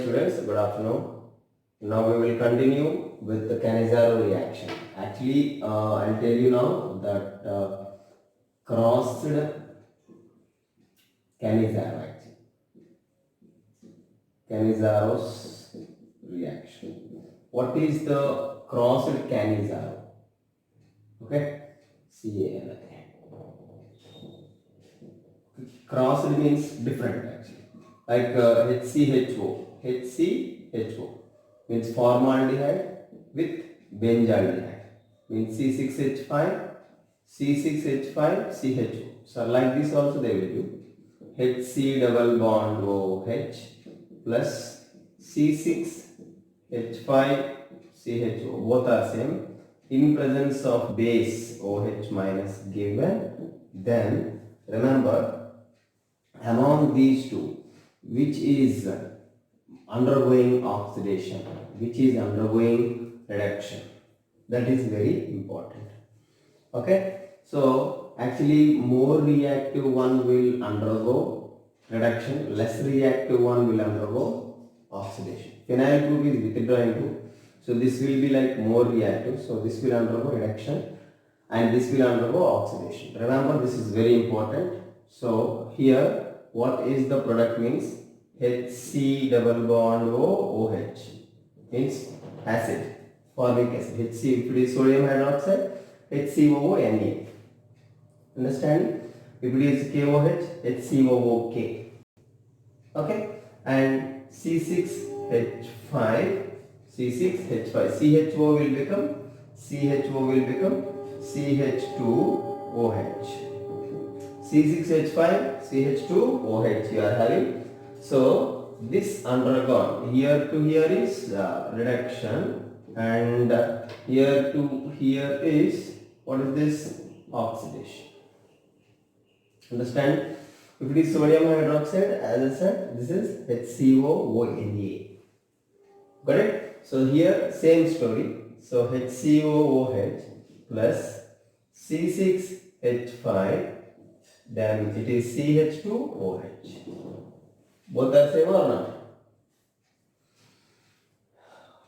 students, good afternoon. Now we will continue with the Cannizzaro reaction. Actually, I'll tell you now that crossed Cannizzaro actually. Canizzaro's reaction. What is the crossed Cannizzaro? Okay, CANI. Crossed means different actually. Like HCHO. HCHO means formaldehyde with benzaldehyde. Means C6H5, C6H5, CHO. So like this also they will do. HC double bond OH plus C6H5, CHO. Both are same. In presence of base OH minus given, then remember among these two, which is undergoing oxidation, which is undergoing reduction, that is very important. Okay, so actually more reactive one will undergo reduction, less reactive one will undergo oxidation. Phenyl group is withdrawing group, so this will be like more reactive, so this will undergo reduction and this will undergo oxidation. Remember, this is very important. So here what is the product means HC double bond OH means acid, formic acid. HC, if it is sodium hydroxide, HCOO Na. Understand? If it is KOH, HCOOK. Okay, and C6H5, CHO will become CH2OH. C6H5, CH2OH you are having. So this undergone, here to here is reduction and here to here is, what is this? Oxidation. Understand? If it is sodium hydroxide, as I said, this is HCOONA. Got it? So here same story. So HCOOH plus C6H5, then it is CH2OH. Both are same or not?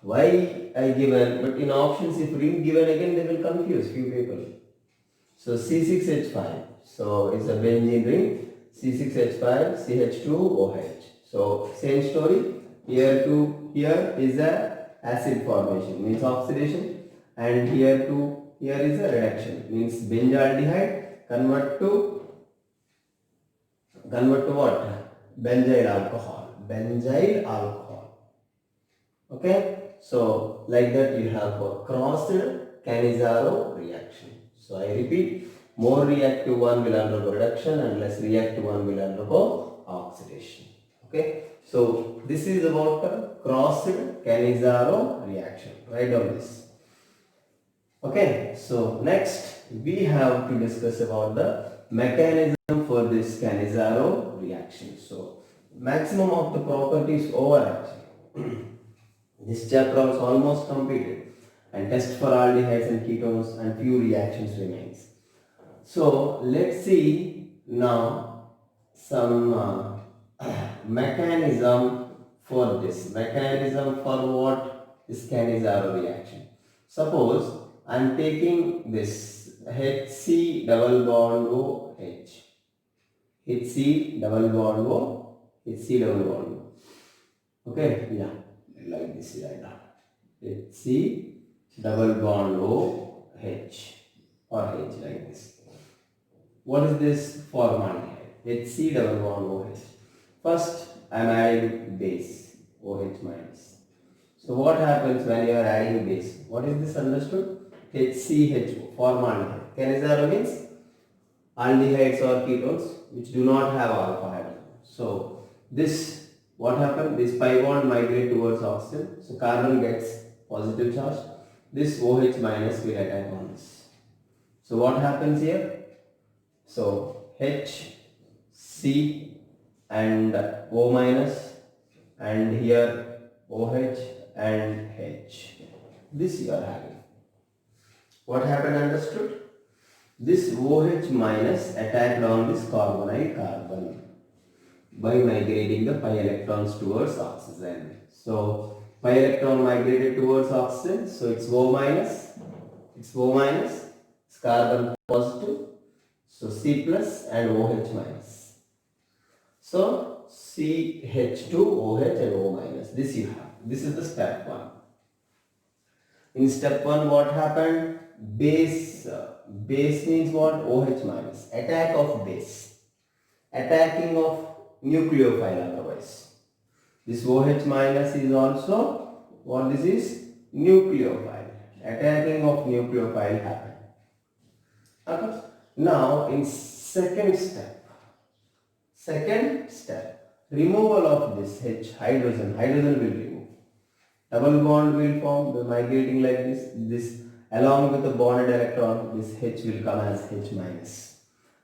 Why I given, but in options if ring given again they will confuse few people. So C6H5, so it's a benzene ring, C6H5, CH2OH. So same story, here to here is a acid formation, means oxidation, and here to here is a reduction, means benzaldehyde convert to what? Benzyl alcohol. Okay, so like that you have a crossed Cannizzaro reaction. So I repeat, more reactive one will undergo reduction and less reactive one will undergo oxidation. Okay, so this is about the crossed Cannizzaro reaction. Write down this. Okay, so next we have to discuss about the mechanism for this Cannizzaro reaction. So maximum of the properties over actually. This chapter is almost completed, and test for aldehydes and ketones and few reactions remains. So let's see now some mechanism for this. Mechanism for what? This Cannizzaro reaction. Suppose I am taking this HC double bond OH. HC double bond O. HC double bond O. Okay, yeah, like this right now. HC double bond OH or H like this. What is this formaldehyde? HC double bond OH. First, I am adding base OH minus. So what happens when you are adding base? What is this understood? HCHO, formaldehyde. Cannizzaro means aldehydes or ketones which do not have alpha hydrogen. So this, what happens? This pi bond migrate towards oxygen. So carbon gets positive charge. This OH minus will attack on this. So what happens here? So H, C and O minus, and here OH and H. This you are having. What happened understood? This OH minus attacked on this carbonyl carbon. by migrating the pi electrons towards oxygen. So pi electron migrated towards oxygen, so it's O minus, it's carbon positive, so C plus and OH minus. So CH2OH and O minus, this you have. This is the step 1. In step 1 what happened? Base means what? OH minus, attack of base, attacking of nucleophile otherwise. This OH minus is also what this is? Nucleophile, attacking of nucleophile happened. Okay. Now in second step, removal of this H, hydrogen will remove. Double bond will form by migrating like this along with the bonded electron, this H will come as H minus.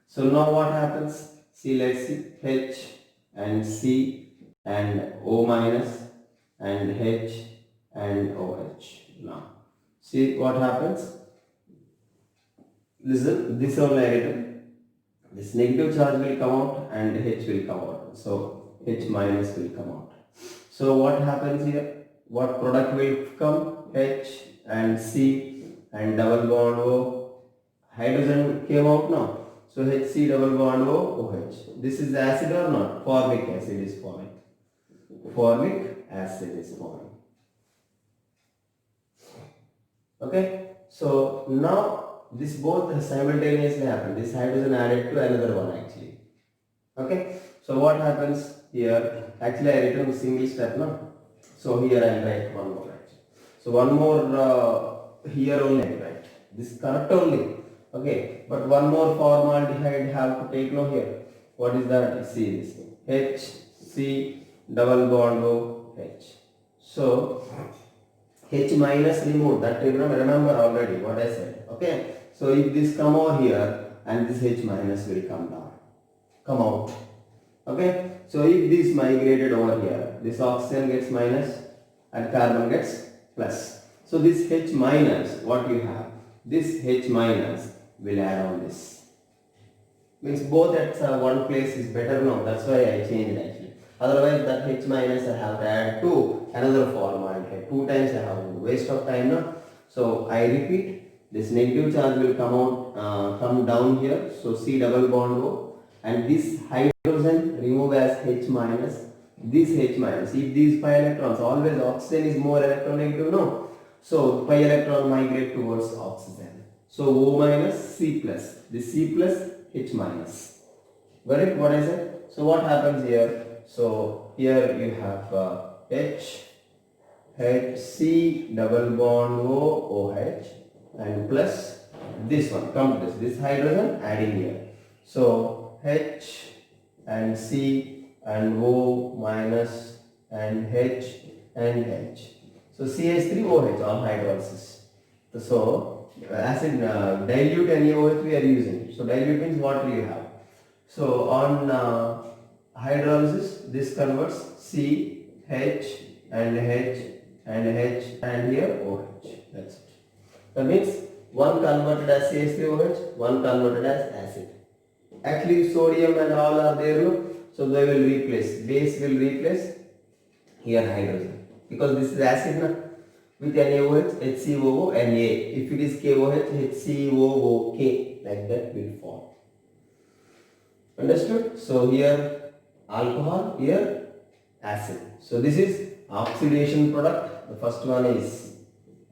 So now what happens? See, let's see, H and C and O minus and H and OH. Now see what happens. Listen, this all negative. This negative charge will come out and H will come out. So H minus will come out. So what happens here? What product will come? H and C and double bond O. Hydrogen came out now. So HC double bond O, OH. This is acid or not? Formic acid is forming. Formic acid is forming. Okay. So now this both simultaneously happen. This hydrogen added to another one actually. Okay. So what happens here? Actually I written a single step now. So here I will write one more actually. So one more here only I write. This correct only. Okay. But one more formaldehyde have to take now here. What is that? See this. H, C, double bond O, H. So H minus removed. That remember already what I said. Okay. So if this come over here and this H minus will come down, come out. Okay. So if this migrated over here, this oxygen gets minus and carbon gets plus. So this H minus, what you have? This H minus will add on this. Means both at one place is better now. That's why I changed actually. Otherwise that H minus I have to add to another formaldehyde. 2 times I have to waste of time now. So I repeat. This negative charge will come down here. So C double bond O, and this hydrogen remove as H minus. This H minus. If these pi electrons, always oxygen is more electronegative, no? So pi electron migrate towards oxygen. So O minus C plus. This C plus H minus. Got it? What I said? So what happens here? So here you have C double bond O, OH. And plus this one, come to this hydrogen adding here. So H and C and O minus and H and H. So CH3OH on hydrolysis. So acid dilute NaOH we are using. So dilute means what we have. So on hydrolysis this converts C, H and H and H and here OH. That's it. That means one converted as CH3OH, one converted as acid. Actually sodium and all are there, no? So they will replace, base will replace here hydrogen. Because this is acid na? With NaOH, HCOO, Na. If it is KOH, HCOOK, like that will form. Understood? So here alcohol, here acid. So this is oxidation product. The first one is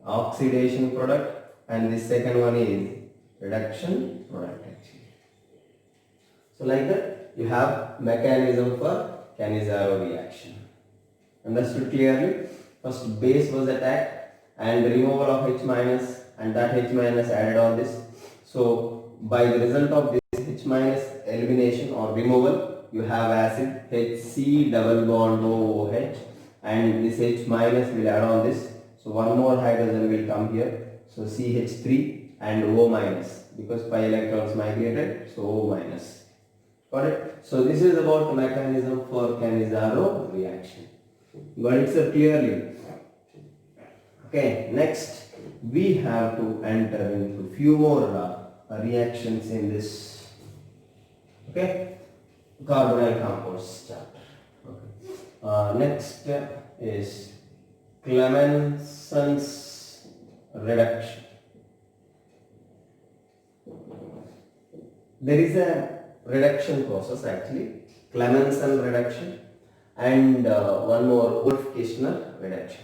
oxidation product and the second one is reduction product actually. So like that you have mechanism for Cannizzaro reaction. Understood clearly? First base was attacked and the removal of H minus and that H minus added on this. So by the result of this H minus elimination or removal you have acid HC double bond OOH and this H minus will add on this. So one more hydrogen will come here. So CH3 and O minus because pi electrons migrated. So O minus. Got it? So this is about the mechanism for Cannizzaro reaction. Got it sir clearly? Okay. Next we have to enter into few more reactions in this. Okay. carbonyl compounds chapter. Okay. Next is Clemenson's reduction. There is a reduction process actually, Clemenson reduction, and one more Wolff-Kishner reduction.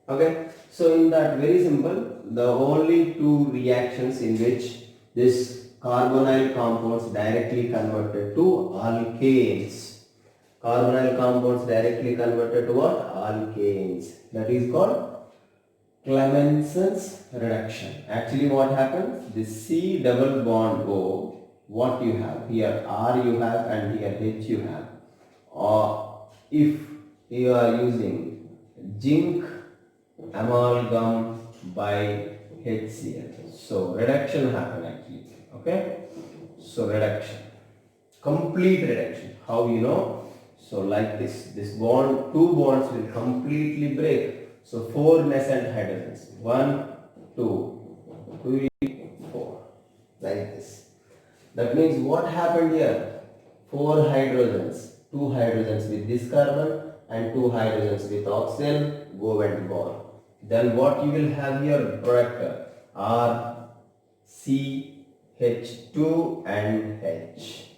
Okay, so in that, very simple, the only two reactions in which this carbonyl compounds directly converted to alkanes. Carbonyl compounds directly converted to what? Alkanes. That is called Clemenson's reduction. Actually what happens? This C double bond O, what you have here, R you have and here H you have. Or if you are using zinc amalgam by HCl. So reduction happen actually. Okay. So reduction. Complete reduction. How you know? So like this bond, two bonds will completely break. So 4 nascent hydrogens. 1, 2, 3, 4. Like this. That means what happened here? 4 hydrogens. 2 hydrogens with this carbon and 2 hydrogens with oxygen go and gone. Then what you will have here, product R, C, H2 and H.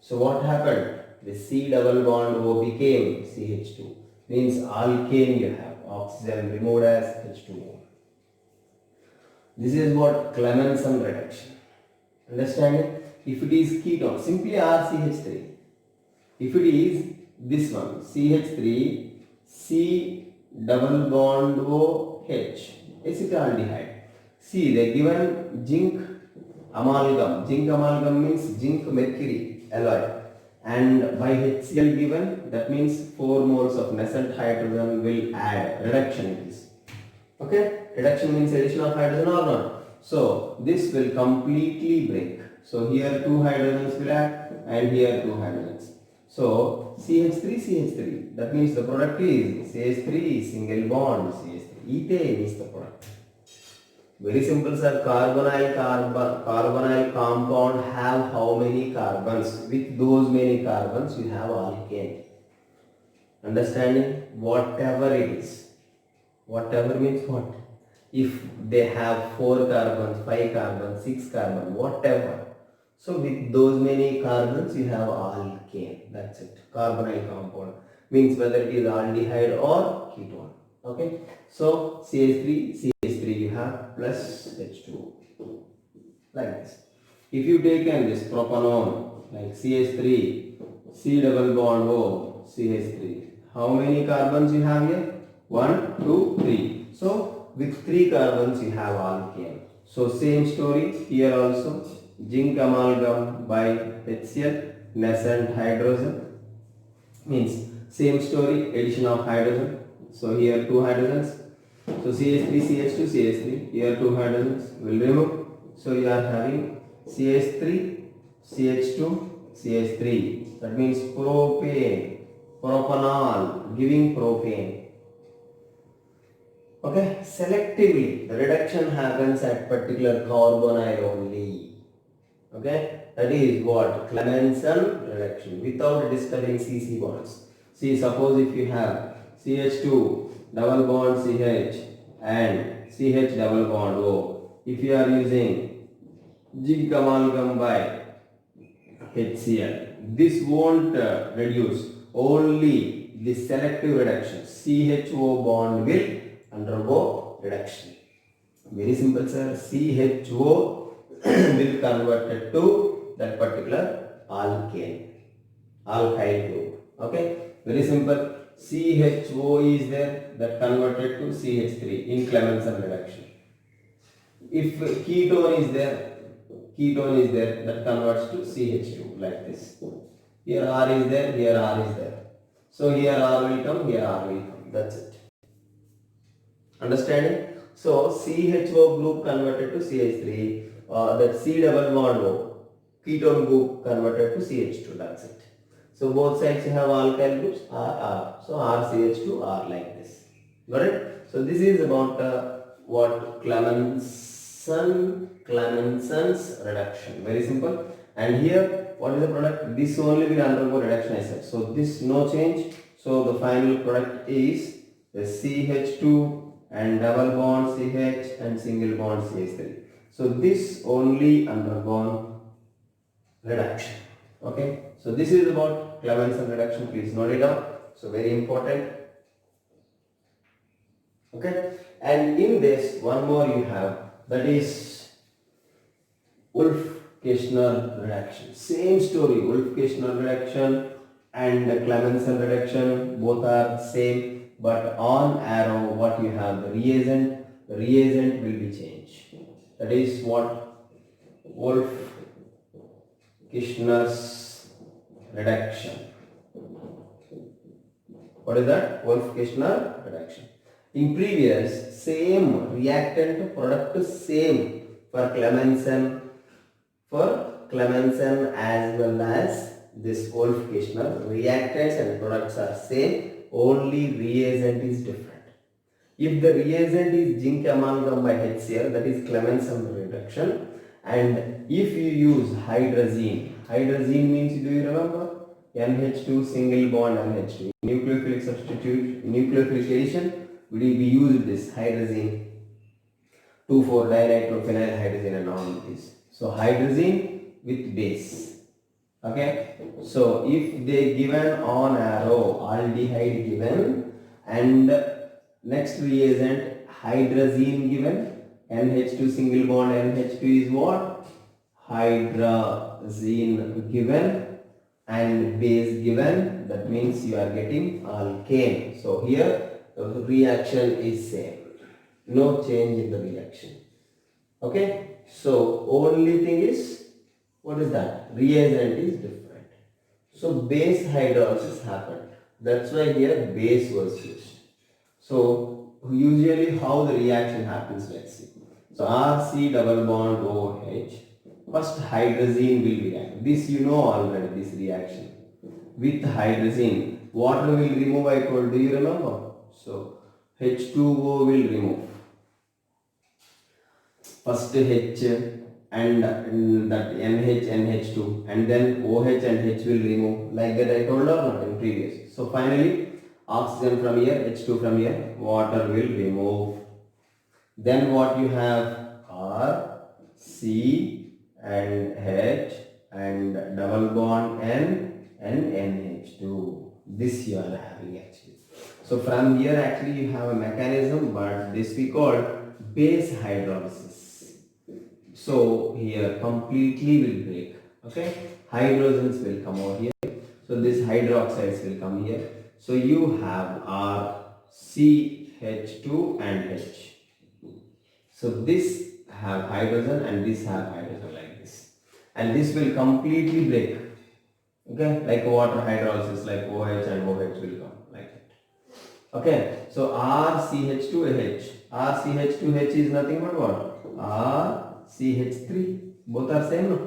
So what happened? The C double bond O became CH2. Means alkane you have. Oxygen removed as H2O. This is what Clemenson reduction. Understand? If it is ketone, simply RCH3. If it is this one, CH3, C double bond OH, acetaldehyde. See, they given zinc amalgam. Zinc amalgam means zinc mercury alloy. And by HCl given, that means 4 moles of nascent hydrogen will add. Reduction it is. Okay? Reduction means addition of hydrogen or not. So this will completely break. So here 2 hydrogens will add and here 2 hydrogens. So CH3, CH3. That means the product is CH3 single bond CH3. Ethane is the product. Very simple sir. Carbonyl compound have how many carbons? With those many carbons you have alkane. Understanding? Whatever it is. Whatever means what? If they have 4 carbons, 5 carbons, 6 carbons, whatever. So with those many carbons you have alkane. That's it. Carbonyl compound. Means whether it is aldehyde or ketone. Okay. So CH3, CH3 you have plus H2. Like this. If you take this propanone like CH3, C double bond O, CH3. How many carbons you have here? 1, 2, 3. So with 3 carbons you have alkane. So same story here also. Zinc amalgam by HCl, nascent hydrogen. Means same story, addition of hydrogen. So here 2 hydrogens. So CH3, CH2, CH3. Here 2 hydrogens will remove. So you are having CH3, CH2, CH3. That means propane, propanol, giving propane. Okay, selectively the reduction happens at particular carbonyl only. Okay, that is what? Clemenson reduction without disturbing CC bonds. See, suppose if you have CH2 double bond CH and CH double bond O. If you are using zinc amalgam by HCl, this won't reduce. Only the selective reduction CHO bond will undergo reduction. Very simple sir. CHO will convert to that particular alkane, alkyl group. Okay, very simple. CHO is there, that converted to CH3 in Clemenson reduction. If ketone is there, that converts to CH2 like this. Here R is there, here R is there. So here R will come, here R will come. That's it. Understanding? So CHO group converted to CH3, that C double bond O, ketone group converted to CH2. That's it. So both sides you have alkyl groups R. So RCH2 R like this. Got it? So this is about what Clemenson's reduction. Very simple. And here what is the product? This only will undergo reduction I said. So this no change. So the final product is the CH2 and double bond CH and single bond CH3. So this only undergone reduction. Okay. So this is about Clemmensen reduction. Please note it down. So very important. Okay. And in this one more you have, that is Wolff-Kishner reduction. Same story, Wolff-Kishner reduction and Clemmensen reduction, both are same, but on arrow what you have, the reagent will be changed. That is what Wolff-Kishner's reduction. What is that? Wolff-Kishner reduction. In previous, same reactant product same for Clemmensen as well as this Wolff-Kishner. Reactants and products are same, only reagent is different. If the reagent is zinc amalgam by HCl, that is Clemmensen reduction, and if you use hydrazine means, do you remember? NH2 single bond NH2. Nucleophilic substitute, nucleophilic addition, we use this hydrazine 2,4-dinitrophenyl hydrazine and all this. So hydrazine with base. Okay. So if they given on arrow aldehyde given and next reagent hydrazine given, NH2 single bond NH2 is what? Hydrazine given and base given, that means you are getting alkane. So here the reaction is same, no change in the reaction. Okay, so only thing is, what is that? Reagent is different. So base hydrolysis happened, that's why here base was used. So usually how the reaction happens, let's see. So RC double bond OH, first hydrazine will be reacted. This you know already, this reaction. With hydrazine, water will remove, I told, do you remember? So H2O will remove. First H and that NH, NH2, and then OH and H will remove, like that I told or not in previous. So finally oxygen from here, H2 from here, water will remove. Then what you have? R, C and H and double bond N and NH2. This you are having actually. So from here actually you have a mechanism, but this we call base hydrolysis. So here completely will break. Okay, hydrogens will come over here. So this hydroxides will come here. So you have R, C, H2 and H. So this have hydrogen and this have hydrogen like this. And this will completely break. Okay, like water hydrolysis, like OH and OH will come like that. Okay, so RCH2H. RCH2H is nothing but what? RCH3. Both are same, no?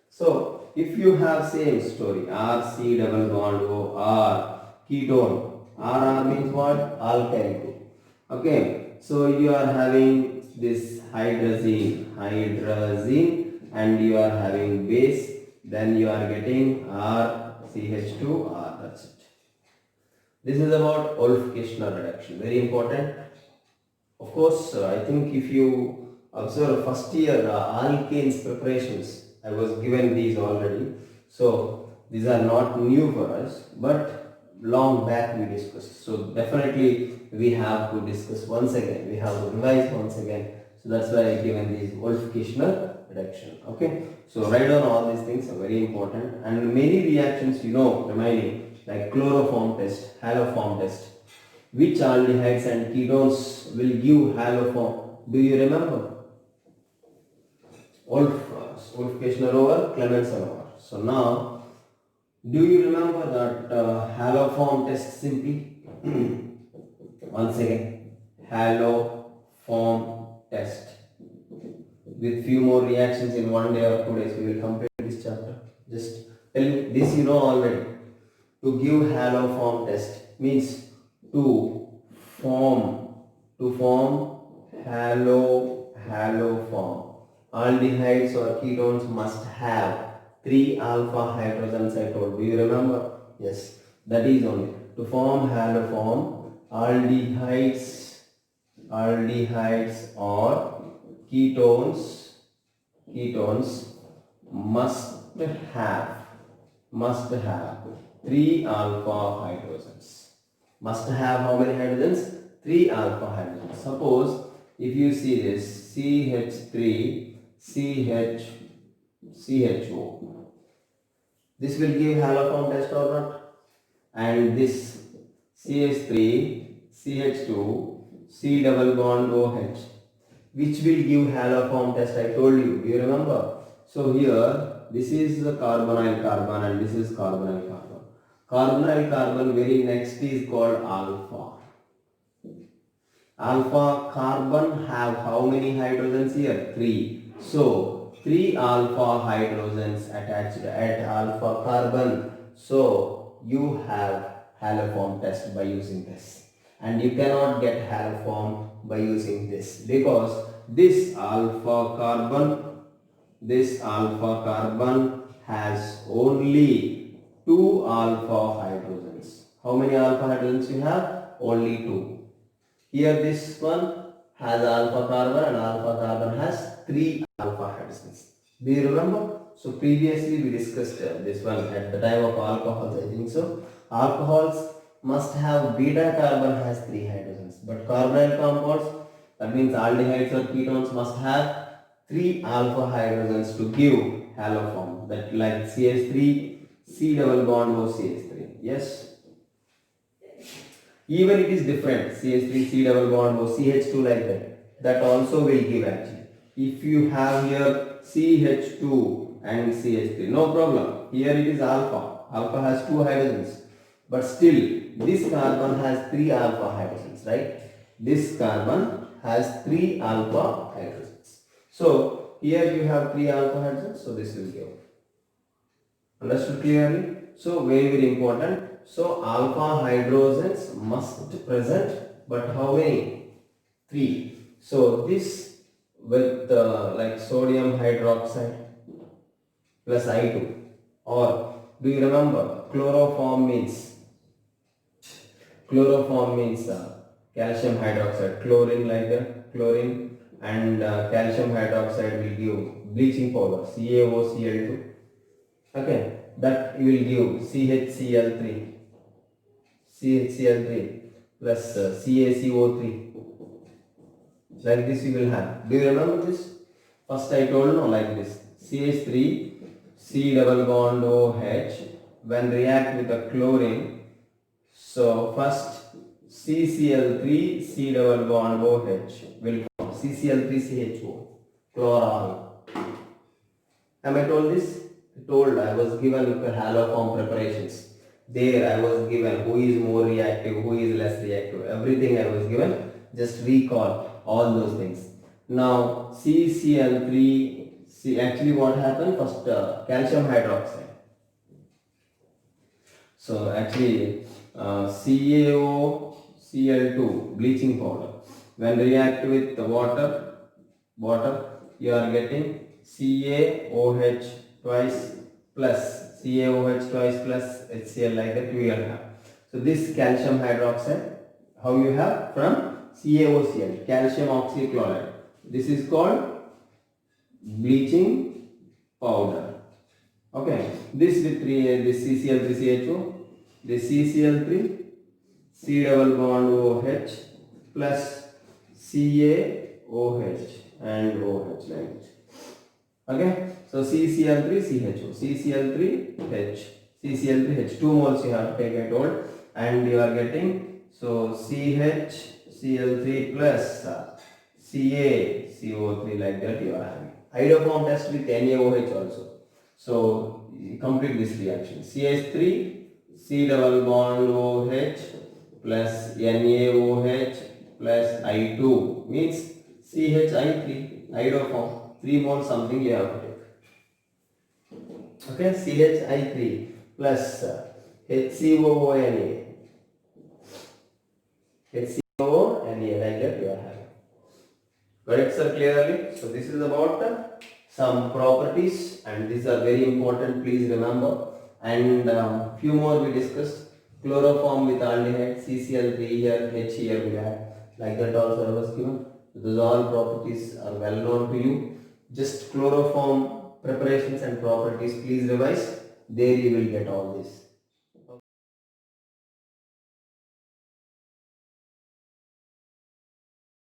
So if you have same story, RC double bond O, R, ketone. RR means what? Alkyl group. Okay, so you are having this hydrazine, and you are having base, then you are getting RCH2R, that's it. This is about Wolff-Kishner reduction, very important. Of course, I think if you observe first year alkanes preparations, I was given these already. So these are not new for us, but long back we discussed. So definitely we have to discuss once again. We have to revise once again. So that's why I given these Wolff-Kishner reduction. Okay. So write down all these things are very important. And many reactions you know remaining, like chloroform test, haloform test. Which aldehydes and ketones will give haloform? Do you remember? Wolff-Kishner over, Clemmensen over. So now, do you remember that haloform test simply? Once again, haloform test. With few more reactions in 1 day or 2 days, we will complete this chapter. Just tell me, this you know already. To give haloform test means to form haloform. Aldehydes or ketones must have 3 alpha hydrogens I told. Do you remember? Yes, that is only. To form haloform, aldehydes or ketones must have 3 alpha hydrogens. Must have how many hydrogens? 3 alpha hydrogens. Suppose if you see this CH3 CHO, this will give haloform test or not? And this CH3 CH2 C double bond OH, which will give haloform test, I told you. Do you remember? So here this is the carbonyl carbon and this is carbonyl carbon. Carbonyl carbon very next is called alpha. Alpha carbon have how many hydrogens here? 3. So 3 alpha hydrogens attached at alpha carbon. So you have haloform test by using this. And you cannot get haloform by using this, because this alpha carbon has only 2 alpha hydrogens. How many alpha hydrogens you have? Only 2. Here this one has alpha carbon and alpha carbon has 3 alpha hydrogens. Do you remember? So previously we discussed this one at the time of alcohols, I think so. Alcohols must have beta carbon has 3 hydrogens, but carbonyl compounds, that means aldehydes or ketones, must have 3 alpha hydrogens to give haloform. That like CH3 C double bond O CH3. Yes. Even it is different, CH3 C double bond or CH2 like that also will give actually. If you have here CH2 and CH3, no problem. Here it is alpha. Alpha has 2 hydrogens. But still, this carbon has 3 alpha hydrogens, right? This carbon has 3 alpha hydrogens. So, here you have 3 alpha hydrogens, so this will give. Understood clearly? So, very important. So, alpha hydrogens must present, but how many? 3. So, this with like sodium hydroxide plus I2, or do you remember chloroform means calcium hydroxide, chlorine like that, chlorine and calcium hydroxide will give bleaching powder CaOCl2. Okay, that will give CHCl3 plus CaCO3. Like this you will have. Do you remember this? First I told no, like this. CH3 C double bond OH when react with the chlorine. So first CCl3 C double bond OH will form CCl3CHO, chloral. Am I told this? I was given haloform preparations. There I was given who is more reactive, who is less reactive. Everything I was given. Just recall all those things. Now CCl3, actually what happened? First calcium hydroxide. So actually CaOCl2 bleaching powder. When react with the water, you are getting CaOH twice plus CaOH twice plus HCl like that you will have. So this calcium hydroxide, how you have? From CaOCl, calcium oxychloride. This is called bleaching powder. Okay, this with this CCl3CHO, this CCl3 C double bond OH plus CaOH and OH like it. Okay, so CCl3CHO, CCl3H, 2 moles you have to take, I told, and you are getting so CHCl3 plus CaCO3 like that you are having. Iodoform test with NaOH also. So complete this reaction. CH3 C double bond OH plus NaOH plus I2 means CHI3 iodoform. 3 moles something you have to take. Okay, CHI3 plus HCOONA. HCOONA like that you are having. Got it, sir, clearly? So this is about some properties, and these are very important, please remember. And few more we discussed. Chloroform with aldehyde, CCl3 here, H here we have, like that also I was given. Those all properties are well known to you. Just chloroform preparations and properties, please revise. There you will get all this.